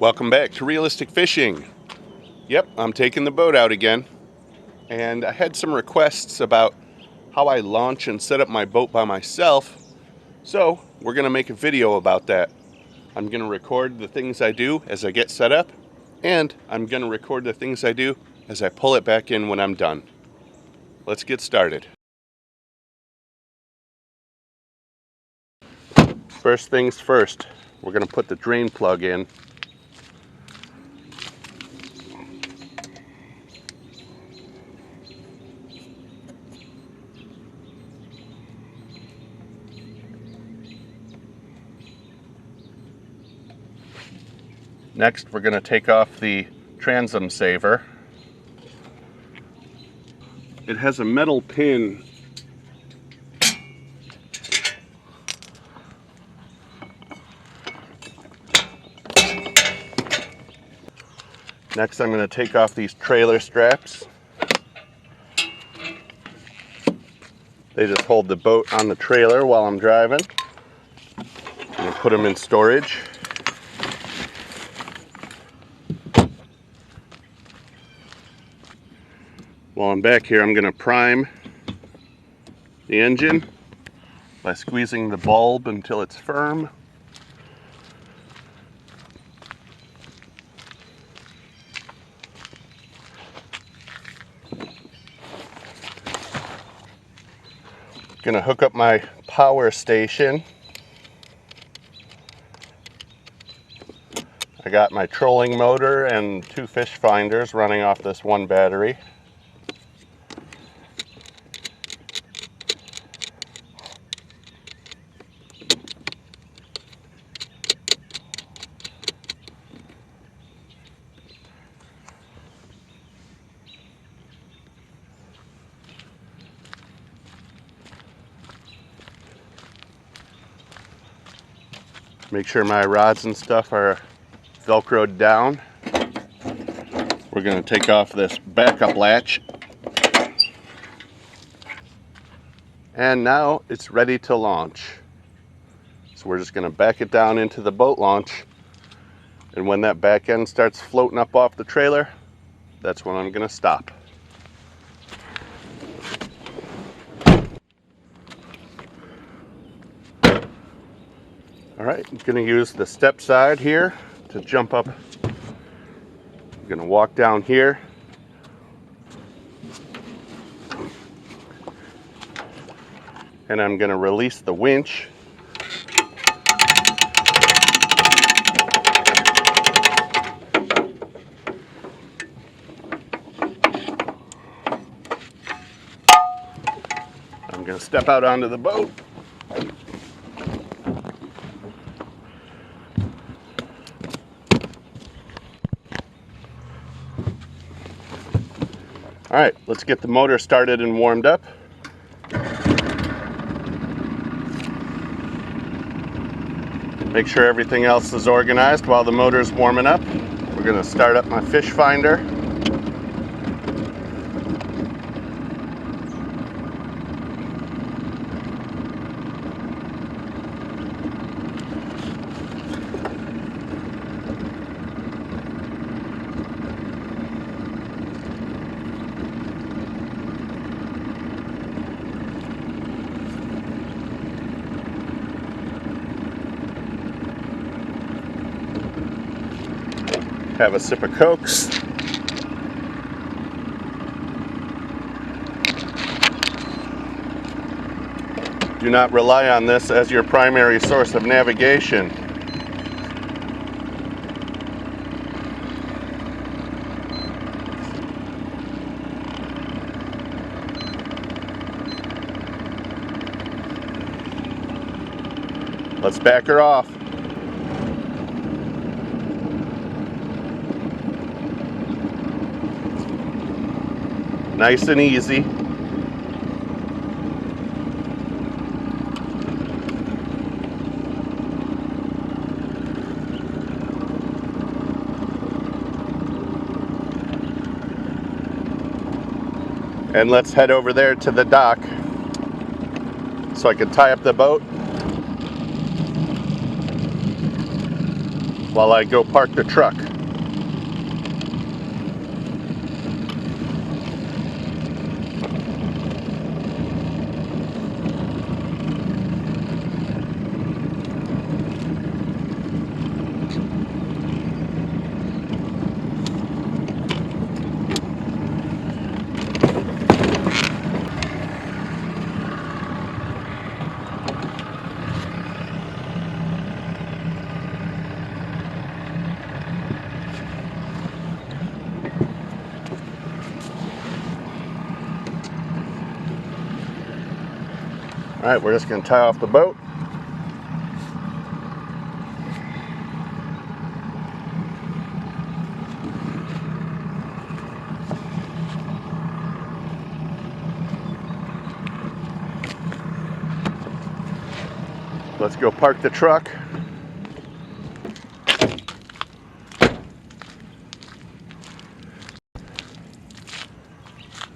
Welcome back to Realistic Fishing. Yep, I'm taking the boat out again. And I had some requests about how I launch and set up my boat by myself. So we're going to make a video about that. I'm going to record the things I do as I get set up. And I'm going to record the things I do as I pull it back in when I'm done. Let's get started. First things first, we're going to put the drain plug in. Next, we're going to take off the transom saver. It has a metal pin. Next, I'm going to take off these trailer straps. They just hold the boat on the trailer while I'm driving. I'm going to put them in storage. While I'm back here, I'm going to prime the engine by squeezing the bulb until it's firm. Going to hook up my power station. I got my trolling motor and 2 fish finders running off this one battery. Make sure my rods and stuff are velcroed down. We're going to take off this backup latch. And now it's ready to launch. So we're just going to back it down into the boat launch. And when that back end starts floating up off the trailer, that's when I'm going to stop. Alright, I'm going to use the step side here to jump up. I'm going to walk down here. And I'm going to release the winch. I'm going to step out onto the boat. All right, let's get the motor started and warmed up. Make sure everything else is organized while the motor's warming up. We're going to start up my fish finder. Have a sip of Cokes. Do not rely on this as your primary source of navigation. Let's back her off. Nice and easy. And let's head over there to the dock so I can tie up the boat. while I go park the truck. All right, we're just going to tie off the boat. Let's go park the truck.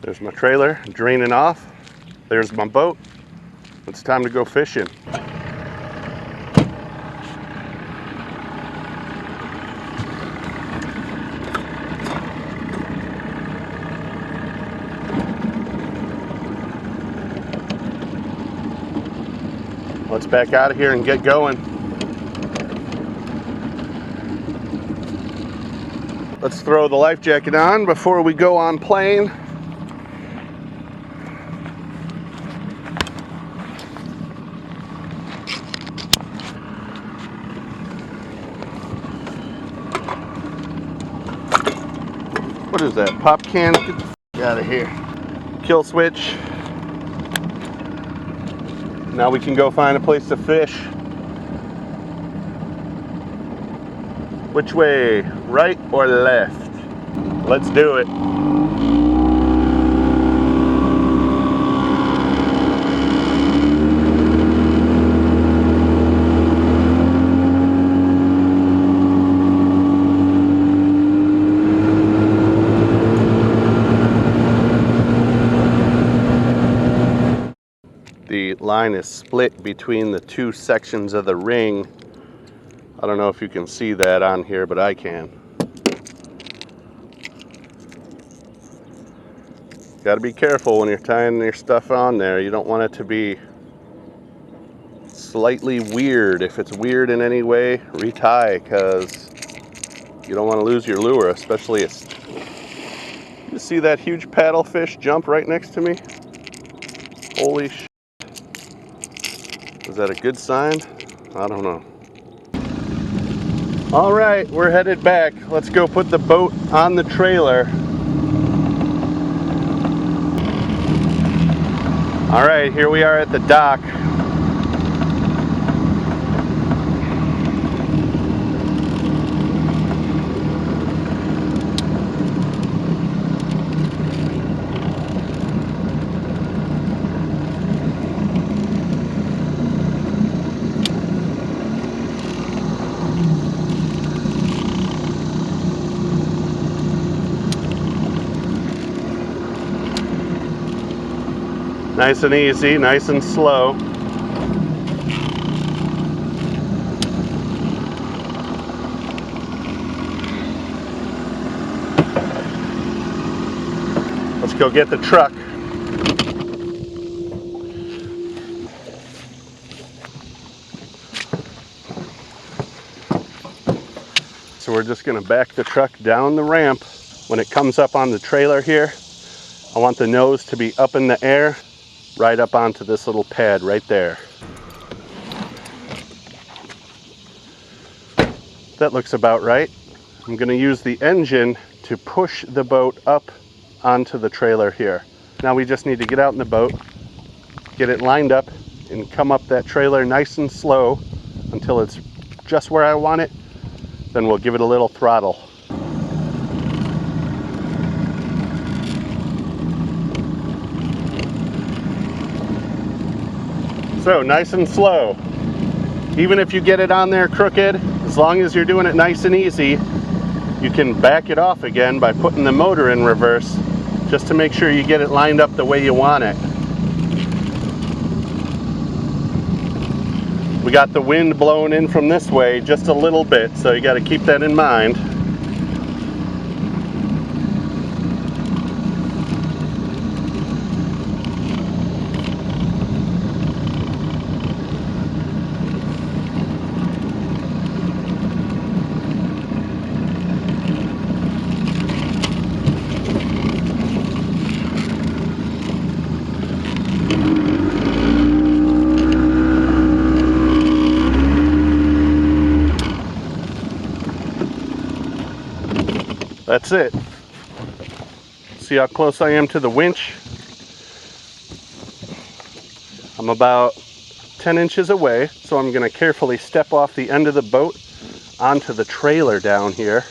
There's my trailer draining off. There's my boat. It's time to go fishing. Let's back out of here and get going. Let's throw the life jacket on before we go on plane. What is that? Pop can? Get the f out of here. Kill switch. Now we can go find a place to fish. Which way? Right or left? Let's do it. The line is split between the two sections of the ring. I don't know if you can see that on here, but I can. Got to be careful when you're tying your stuff on there. You don't want it to be slightly weird. If it's weird in any way, retie, because you don't want to lose your lure, especially you see that huge paddlefish jump right next to me? Holy shit. Is that a good sign? I don't know. All right, we're headed back. Let's go put the boat on the trailer. All right, here we are at the dock. Nice and easy, nice and slow. Let's go get the truck. So we're just going to back the truck down the ramp. When it comes up on the trailer here, I want the nose to be up in the air, right up onto this little pad right there. That looks about right. I'm going to use the engine to push the boat up onto the trailer here. Now we just need to get out in the boat, get it lined up, and come up that trailer nice and slow until it's just where I want it. Then we'll give it a little throttle. So nice and slow. Even if you get it on there crooked, as long as you're doing it nice and easy, you can back it off again by putting the motor in reverse, just to make sure you get it lined up the way you want it. We got the wind blowing in from this way just a little bit, so you got to keep that in mind. That's it. See how close I am to the winch? I'm about 10 inches away, so I'm going to carefully step off the end of the boat onto the trailer down here.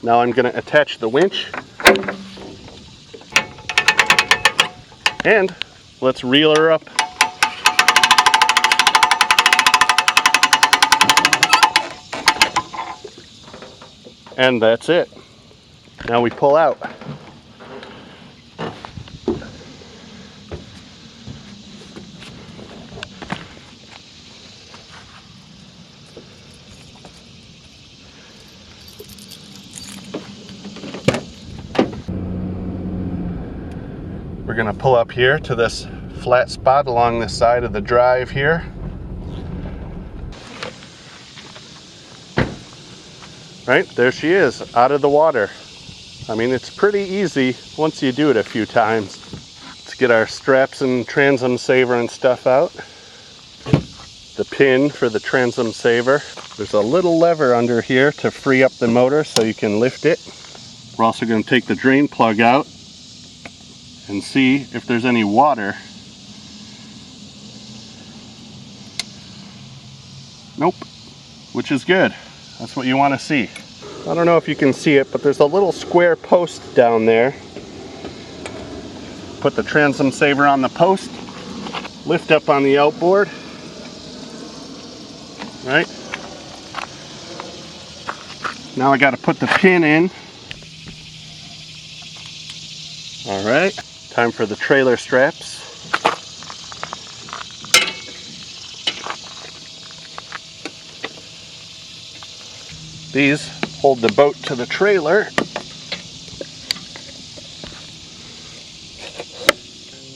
Now I'm going to attach the winch. And let's reel her up. And that's it. Now we pull out. We're going to pull up here to this flat spot along the side of the drive here. Right, there she is, out of the water. I mean, it's pretty easy once you do it a few times. Let's get our straps and transom saver and stuff out. The pin for the transom saver. There's a little lever under here to free up the motor so you can lift it. We're also going to take the drain plug out and see if there's any water. Nope, which is good. That's what you want to see. I don't know if you can see it, but there's a little square post down there. Put the transom saver on the post, lift up on the outboard, right? Now I got to put the pin in. All right, time for the trailer straps. These hold the boat to the trailer.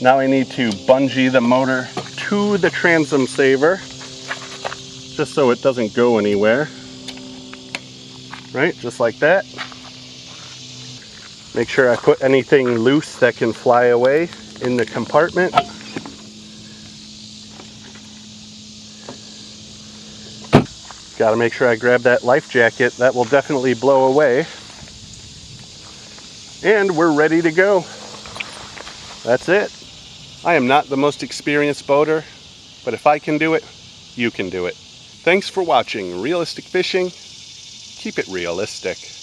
Now I need to bungee the motor to the transom saver, just so it doesn't go anywhere. Right, just like that. Make sure I put anything loose that can fly away in the compartment. Got to make sure I grab that life jacket. That will definitely blow away. And we're ready to go. That's it. I am not the most experienced boater, but if I can do it, you can do it. Thanks for watching Realistic Fishing. Keep it realistic.